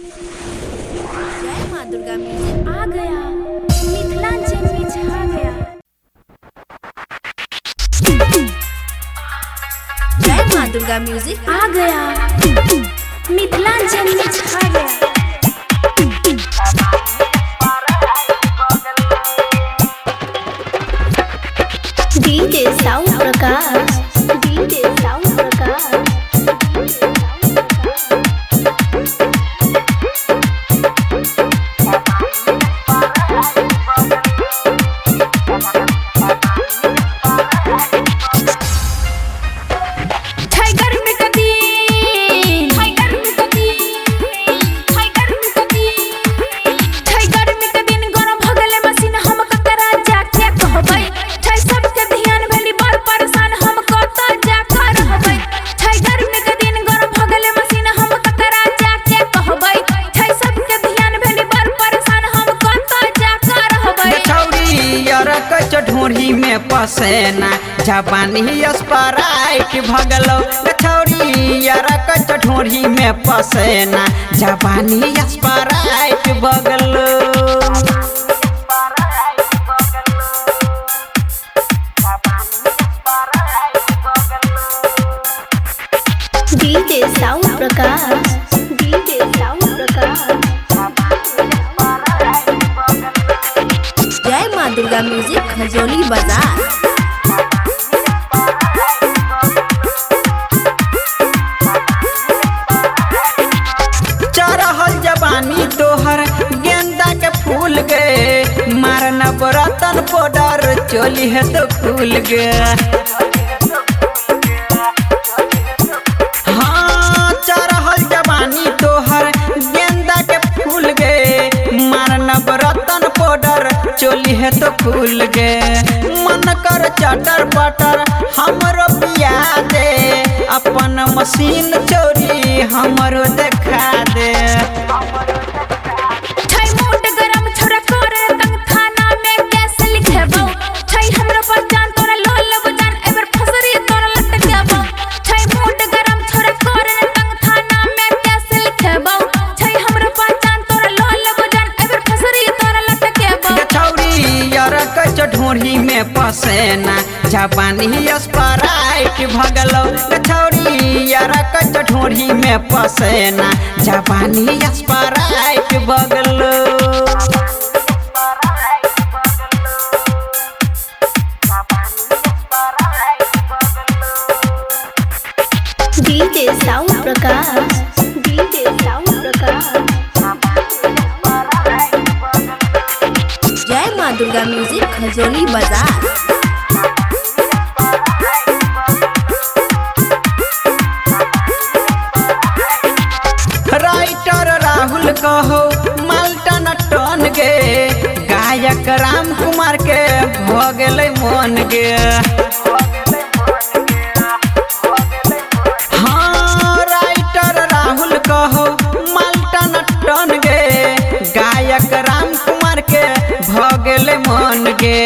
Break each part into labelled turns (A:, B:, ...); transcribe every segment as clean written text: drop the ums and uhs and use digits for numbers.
A: जय माँ दुर्गा म्यूजिक
B: आ गया मिथिलांचल में छा गया।
A: जय माँ दुर्गा म्यूजिक
B: आ गया मिथिलांचल में छा गया। DJ sound Prakash, DJ sound Prakash.
C: ढोरी में पसेना जापानी स्प्राइट भगलो छौरी यारा कच ढोरी में पसेना जापानी स्प्राइट भगलो।
B: DJ sound Prakash, DJ sound Prakash.
A: जय माँ दुर्गा म्यूजिक खजोली बाजार।
C: चढ़ल जवानी तोहर गेंदा के फूल गे मारना बरतन पाउडर चोली है तो फूल गे। हाँ चढ़ल जवानी तोहर गेंदा के फूल गे मारना बरतन पाउडर चोली है तो फूल गे। मन कर चटर पटर हमरो पिया दे अपन मशीन चोरी हमरो देखा दे। ढोरी में पसेना जापानी स्प्राइट भगलो छौरी यारा कच ढोरी में पसेना जापानी स्प्राइट भगलो।
B: DJ sound Prakash, DJ sound Prakash.
A: जय माँ दुर्गा म्यूजिक खजोली बाजार।
C: राइटर राहुल कहो माल्टन टन गे गायक राम कुमार के भ गेलै मन गे। हाँ राइटर राहुल कहो माल्टन टन गे गायक राम कुमार के भ गेलै मन गे।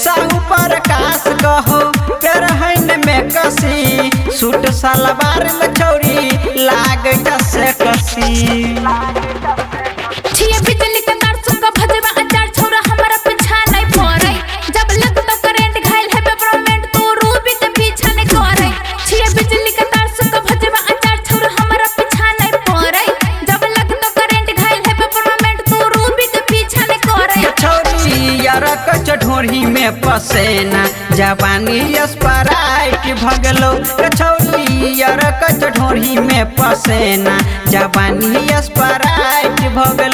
C: साहू प्रकाश कहो पेरहन में कसी सूट सलवार में छौरी लाग जसे कसी।
B: छिए बिजली के तार सुन भजवा अचार छोरा हमारा पीछा नहीं पड़े जब लग तो करंट घायल है पेपरमेंट तू रूबी के पीछा नहीं करे। छिए बिजली के तार सुन भजवा अचार छोरा हमारा पीछा नहीं पड़े जब लग तो करंट घायल है पेपरमेंट तू रूबी के पीछा नहीं करे।
C: छौरी यारा कच ढोरी में पसेना जापानी स्प्राइट भगलो छौरी यारा कच ढोरी में पसेना जापानी स्प्राइट भगलो।